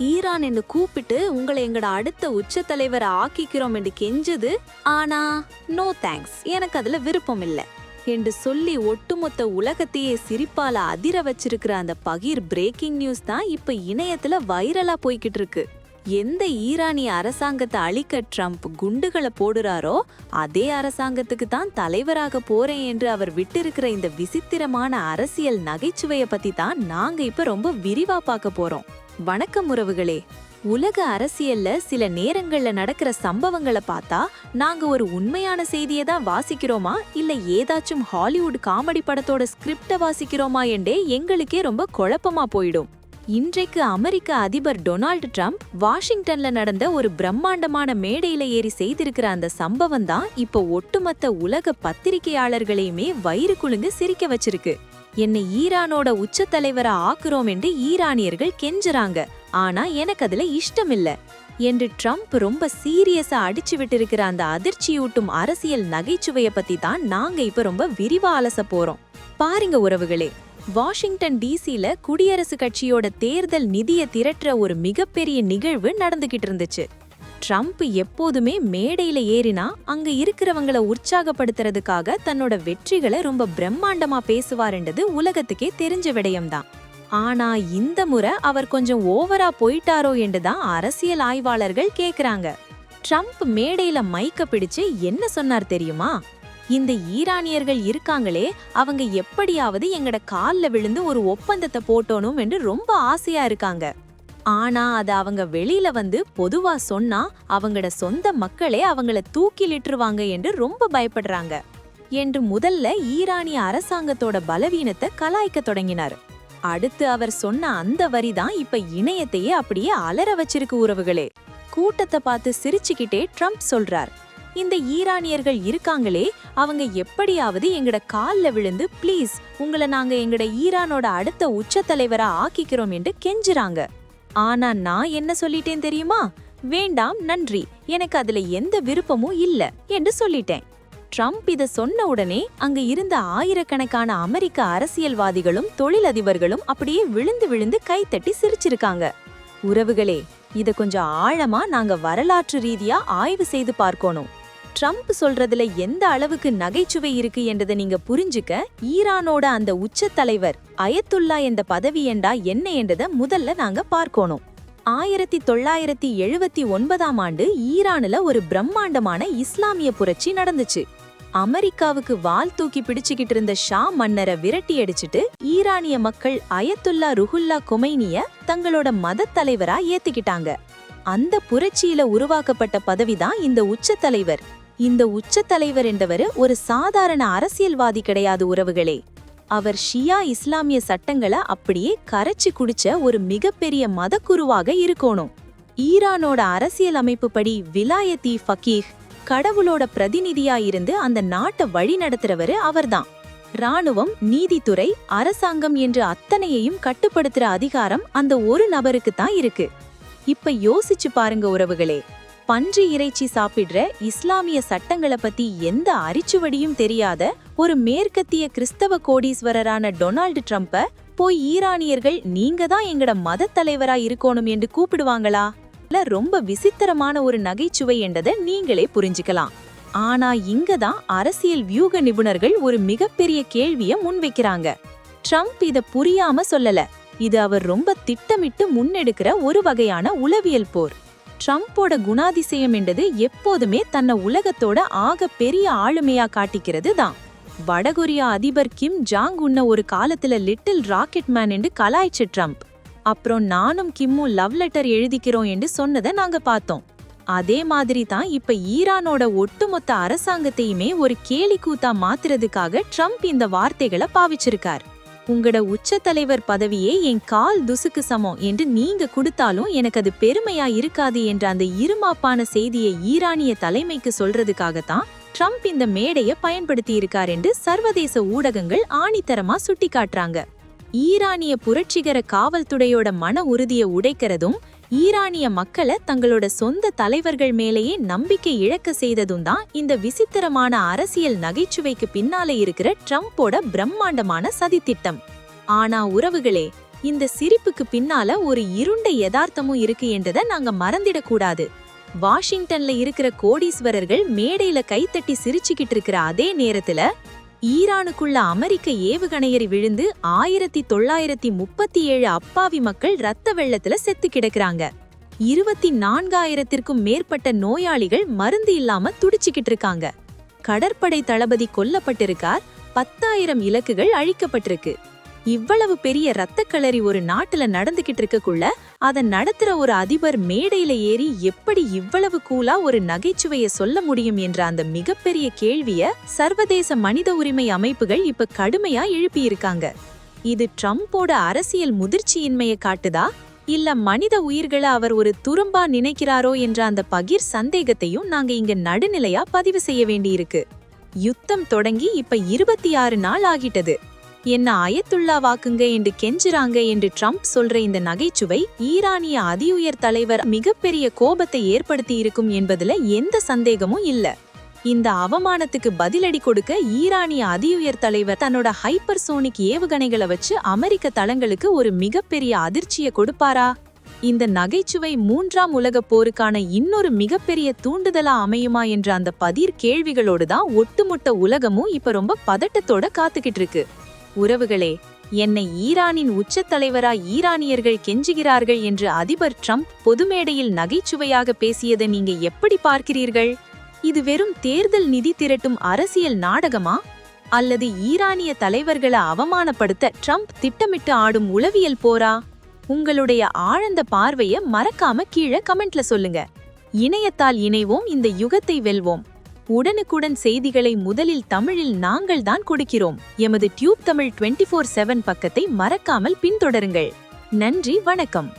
Iran என்று கூப்பிட்டு உங்களை எங்கட அடுத்த உச்ச தலைவரை ஆக்கிக்கிறோம் என்று கெஞ்சது. ஆனா நோ தேங்க்ஸ், எனக்கு அதுல விருப்பம் இல்ல என்று சொல்லி ஒட்டுமொத்த உலகத்தையே சிரிப்பால அதிர வச்சிருக்கிற அந்த பகீர் பிரேக்கிங் நியூஸ் தான் இப்ப இணையத்துல வைரலா போய்கிட்டு இருக்கு. எந்த ஈரானிய அரசாங்கத்தை அழிக்க ட்ரம்ப் குண்டுகளை போடுறாரோ அதே அரசாங்கத்துக்கு தான் தலைவராக போறேன் என்று அவர் விட்டிருக்கிற இந்த விசித்திரமான அரசியல் நகைச்சுவையை பத்தி தான் நாங்க இப்ப ரொம்ப விரிவா பார்க்க போறோம். வணக்கம் உறவுகளே. உலக அரசியல்ல சில நேரங்கள்ல நடக்கிற சம்பவங்களை பார்த்தா நாங்க ஒரு உண்மையான செய்தியை தான் வாசிக்கிறோமா இல்ல ஏதாச்சும் ஹாலிவுட் காமெடி படத்தோட ஸ்கிரிப்ட வாசிக்கிறோமா என்றே எங்களுக்கே ரொம்ப குழப்பமா போயிடும். இன்றைக்கு அமெரிக்க அதிபர் டொனால்டு ட்ரம்ப் வாஷிங்டன்ல நடந்த ஒரு பிரம்மாண்டமான மேடையில ஏறி செய்திருக்கிற அந்த சம்பவம் தான் இப்போ ஒட்டுமொத்த உலக பத்திரிகையாளர்களையுமே வயிறு குலுங்க சிரிக்க வச்சிருக்கு. என்னை ஈரானோட உச்ச தலைவரை ஆக்குறோம் என்று ஈரானியர்கள் கெஞ்சுறாங்க, ஆனா எனக்கு அதுல இஷ்டமில்ல என்று ட்ரம்ப் ரொம்ப சீரியஸா அடிச்சு விட்டிருக்கிற அந்த அதிர்ச்சியூட்டும் அரசியல் நகைச்சுவைய பத்தி தான் நாங்க இப்ப ரொம்ப விரிவா அலச போறோம். பாருங்க உறவுகளே, வாஷிங்டன் டிசில குடியரசு கட்சியோட தேர்தல் நிதியை திரட்டுற ஒரு மிகப்பெரிய நிகழ்வு நடந்துகிட்டு இருந்துச்சு. ட்ரம்ப் எப்போதுமே மேடையில ஏறினா அங்க இருக்கிறவங்கள உற்சாகப்படுத்துறதுக்காக தன்னோட வெற்றிகளை ரொம்ப பிரம்மாண்டமா பேசுவாருன்றது உலகத்துக்கே தெரிஞ்ச விடயம்தான். ஆனா இந்த முறை அவர் கொஞ்சம் ஓவரா போயிட்டாரோ என்றுதான் அரசியல் ஆய்வாளர்கள் கேக்குறாங்க. ட்ரம்ப் மேடையில மைக்க பிடிச்சு என்ன சொன்னார் தெரியுமா? இந்த ஈரானியர்கள் இருக்காங்களே, அவங்க எப்படியாவது எங்கட கால்ல விழுந்து ஒரு ஒப்பந்தத்தை போட்டோனும் என்று ரொம்ப ஆசையா இருக்காங்க. ஆனா அது அவங்க வெளியில வந்து பொதுவா சொன்னா அவங்கட சொந்த மக்களே அவங்கள தூக்கிலிட்டுருவாங்க என்று ரொம்ப பயப்படுறாங்க என்று முதல்ல ஈரானிய அரசாங்கத்தோட பலவீனத்தை கலாய்க்க தொடங்கினார். அடுத்து அவர் சொன்ன அந்த வரிதான் இப்ப இணையத்தையே அப்படியே அலற வச்சிருக்கு உறவுகளே. கூட்டத்தை பார்த்து சிரிச்சுக்கிட்டே ட்ரம்ப் சொல்றார், இந்த ஈரானியர்கள் இருக்காங்களே, அவங்க எப்படியாவது எங்கட கால்ல விழுந்து ப்ளீஸ் உங்களை நாங்க எங்கட ஈரானோட அடுத்த உச்ச தலைவரா ஆக்கிக்கிறோம் என்று கெஞ்சுறாங்க. ஆனா நான் என்ன சொல்லிட்டேன் தெரியுமா? வேண்டாம், நன்றி, எனக்கு அதுல எந்த விருப்பமும் இல்ல என்று சொல்லிட்டேன். ட்ரம்ப் இத சொன்ன உடனே அங்க இருந்த ஆயிரக்கணக்கான அமெரிக்க அரசியல்வாதிகளும் தொழிலதிபர்களும் அப்படியே விழுந்து விழுந்து கைத்தட்டி சிரிச்சிருக்காங்க. உறவுகளே, இத கொஞ்சம் ஆழமா நாங்க வரலாற்று ரீதியா ஆய்வு செய்து பார்க்கணும். ட்ரம்ப் சொல்றதுல எந்த அளவுக்கு நகைச்சுவை இருக்கு என்றதை நீங்க புரிஞ்சுக்க ஈரானோட அந்த உச்ச தலைவர் அயத்துல்லா என்ற பதவி என்றா என்ன என்றதை முதல்ல நாங்க பார்க்கணும். 1979ஆம் ஆண்டு ஈரானுல ஒரு பிரம்மாண்டமான இஸ்லாமிய புரட்சி நடந்துச்சு. அமெரிக்காவுக்கு வால் தூக்கி பிடிச்சுக்கிட்டு இருந்த ஷா மன்னரை விரட்டி அடிச்சுட்டு ஈரானிய மக்கள் அயத்துல்லா ருஹுல்லா கொமைனிய தங்களோட மத தலைவரா ஏத்துக்கிட்டாங்க. அந்த புரட்சியில உருவாக்கப்பட்ட பதவிதான் இந்த உச்ச தலைவர். இந்த உச்ச தலைவர் என்றவர் ஒரு சாதாரண அரசியல்வாதி கிடையாது உறவுகளே. அவர் ஷியா இஸ்லாமிய சட்டங்களை அப்படியே கரைச்சு குடிச்ச ஒரு மிகப்பெரிய மதக்குருவாக இருக்கணும். ஈரானோட அரசியல் அமைப்பு படி விலாயத்தி ஃபகீஹ், கடவுளோட பிரதிநிதியா இருந்து அந்த நாட்டை வழி நடத்துறவரு அவர்தான். ராணுவம், நீதித்துறை, அரசாங்கம் என்று அத்தனையையும் கட்டுப்படுத்துற அதிகாரம் அந்த ஒரு நபருக்கு தான் இருக்கு. இப்ப யோசிச்சு பாருங்க உறவுகளே, பன்றி இறைச்சி சாப்பிடுற இஸ்லாமிய சட்டங்களை பத்தி எந்த அரிச்சுவடியும் தெரியாத ஒரு மேற்கத்திய கிறிஸ்தவ கோடீஸ்வரரான டொனால்டு ட்ரம்ப போய் ஈரானியர்கள் நீங்க தான் எங்கட மத தலைவரா இருக்கணும் என்று கூப்பிடுவாங்களா? இல்ல ரொம்ப விசித்திரமான ஒரு நகைச்சுவை என்றதை நீங்களே புரிஞ்சுக்கலாம். ஆனா இங்கதான் அரசியல் வியூக நிபுணர்கள் ஒரு மிகப்பெரிய கேள்விய முன்வைக்கிறாங்க. ட்ரம்ப் இத புரியாம சொல்லல, இது அவர் ரொம்ப திட்டமிட்டு முன்னெடுக்கிற ஒரு வகையான உளவியல் போர். ட்ரம்போட குணாதிசயம் என்றது எப்போதுமே தன்னை உலகத்தோட ஆக பெரிய ஆளுமையா காட்டிக்கிறது தான். வடகொரியா அதிபர் கிம் ஜாங் உன்ன ஒரு காலத்துல லிட்டில் ராக்கெட் மேன் என்று கலாய்ச்ச ட்ரம்ப் அப்புறம் நானும் கிம்மும் லவ் லெட்டர் எழுதிக்கிறோம் என்று சொன்னதை நாங்க பார்த்தோம். அதே மாதிரி தான் இப்ப ஈரானோட ஒட்டுமொத்த அரசாங்கத்தையுமே ஒரு கேலி கூத்தா மாத்துறதுக்காக ட்ரம்ப் இந்த வார்த்தைகளை பாவிச்சிருக்கார். உங்களோட உச்ச தலைவர் பதவியே என் கால் துசுக்கு சமம் என்று நீங்க கொடுத்தாலும் எனக்கு அது பெருமையா இருக்காது என்ற அந்த இருமாப்பான செய்தியை ஈரானிய தலைமைக்கு சொல்றதுக்காகத்தான் ட்ரம்ப் இந்த மேடையை பயன்படுத்தி இருக்கார் என்று சர்வதேச ஊடகங்கள் ஆணித்தரமா சுட்டிக்காட்டுறாங்க. ஈரானிய புரட்சிகர காவல்துறையோட மன உறுதியை உடைக்கிறதும் ஈரானிய மக்களை தங்களோட சொந்த தலைவர்கள் மேலேயே நம்பிக்கை இழக்க செய்ததும் தான் இந்த விசித்திரமான அரசியல் நகைச்சுவைக்கு பின்னாலே இருக்கிற ட்ரம்போட பிரம்மாண்டமான சதித்திட்டம். ஆனா உறவுகளே, இந்த சிரிப்புக்கு பின்னால ஒரு இருண்ட யதார்த்தமும் இருக்கு என்றதை நாங்க மறந்திடக்கூடாது. வாஷிங்டன்ல இருக்கிற கோடீஸ்வரர்கள் மேடையில கைத்தட்டி சிரிச்சுக்கிட்டு இருக்கிற அதே நேரத்துல ஈரானுக்குள்ள அமெரிக்க ஏவுகணையறி விழுந்து 1937 அப்பாவி மக்கள் ரத்த வெள்ளத்துல செத்து கிடக்குறாங்க. 24,000த்திற்கும் மேற்பட்ட நோயாளிகள் மருந்து இல்லாம துடிச்சுக்கிட்டு இருக்காங்க. கடற்படை தளபதி கொல்லப்பட்டிருக்கார். 10,000 இலக்குகள் அழிக்கப்பட்டிருக்கு. இவ்வளவு பெரிய ரத்தக்களறி ஒரு நாட்டுல நடந்துகிட்டு இருக்கக்குள்ள அதை நடத்துற ஒரு அதிபர் மேடையில ஏறி எப்படி இவ்வளவு கூலா ஒரு நகைச்சுவைய சொல்ல முடியும் என்ற அந்த மிகப்பெரிய கேள்விய சர்வதேச மனித உரிமை அமைப்புகள் இப்ப கடுமையா எழுப்பியிருக்காங்க. இது ட்ரம்போட அரசியல் முதிர்ச்சியின்மையை காட்டுதா, இல்ல மனித உயிர்களை அவர் ஒரு துரும்பா நினைக்கிறாரோ என்ற அந்த பகிர் சந்தேகத்தையும் நாங்க இங்க நடுநிலையா பதிவு செய்ய வேண்டியிருக்கு. யுத்தம் தொடங்கி இப்ப 26 நாள் ஆகிட்டது. என்ன அயத்துல்லா வாக்குங்க என்று கெஞ்சுறாங்க என்று ட்ரம்ப் சொல்ற இந்த நகைச்சுவை ஈரானிய அதிஉயர் தலைவர் மிகப்பெரிய கோபத்தை ஏற்படுத்தி இருக்கும் என்பதுல எந்த சந்தேகமும் இல்ல. இந்த அவமானத்துக்கு பதிலடி கொடுக்க ஈரானிய அதிஉயர் தலைவர் தன்னோட ஹைப்பர்சோனிக் ஏவுகணைகளை வச்சு அமெரிக்க தளங்களுக்கு ஒரு மிகப்பெரிய அதிர்ச்சியை கொடுப்பாரா? இந்த நகைச்சுவை 3ஆம் உலகப் போருக்கான இன்னொரு மிகப்பெரிய தூண்டுதலா அமையுமா என்ற அந்த பதிர் கேள்விகளோடுதான் ஒட்டுமொத்த உலகமும் இப்ப ரொம்ப பதட்டத்தோட காத்துக்கிட்டு இருக்கு. உறவுகளே, என்னை ஈரானின் உச்ச தலைவரா ஈரானியர்கள் கெஞ்சுகிறார்கள் என்று அதிபர் ட்ரம்ப் பொதுமேடையில் நகைச்சுவையாக பேசியதை நீங்க எப்படி பார்க்கிறீர்கள்? இது வெறும் தேர்தல் நிதி திரட்டும் அரசியல் நாடகமா, அல்லது ஈரானிய தலைவர்களை அவமானப்படுத்த ட்ரம்ப் திட்டமிட்டு ஆடும் உளவியல் போரா? உங்களுடைய ஆழ்ந்த பார்வையை மறக்காம கீழே கமெண்ட்ல சொல்லுங்க. இணையத்தால் இணைவோம், இந்த யுகத்தை வெல்வோம். உடனுக்குடன் செய்திகளை முதலில் தமிழில் நாங்கள் தான் கொடுக்கிறோம். எமது டியூப் தமிழ் 24/7 பக்கத்தை மறக்காமல் பின்தொடருங்கள். நன்றி, வணக்கம்.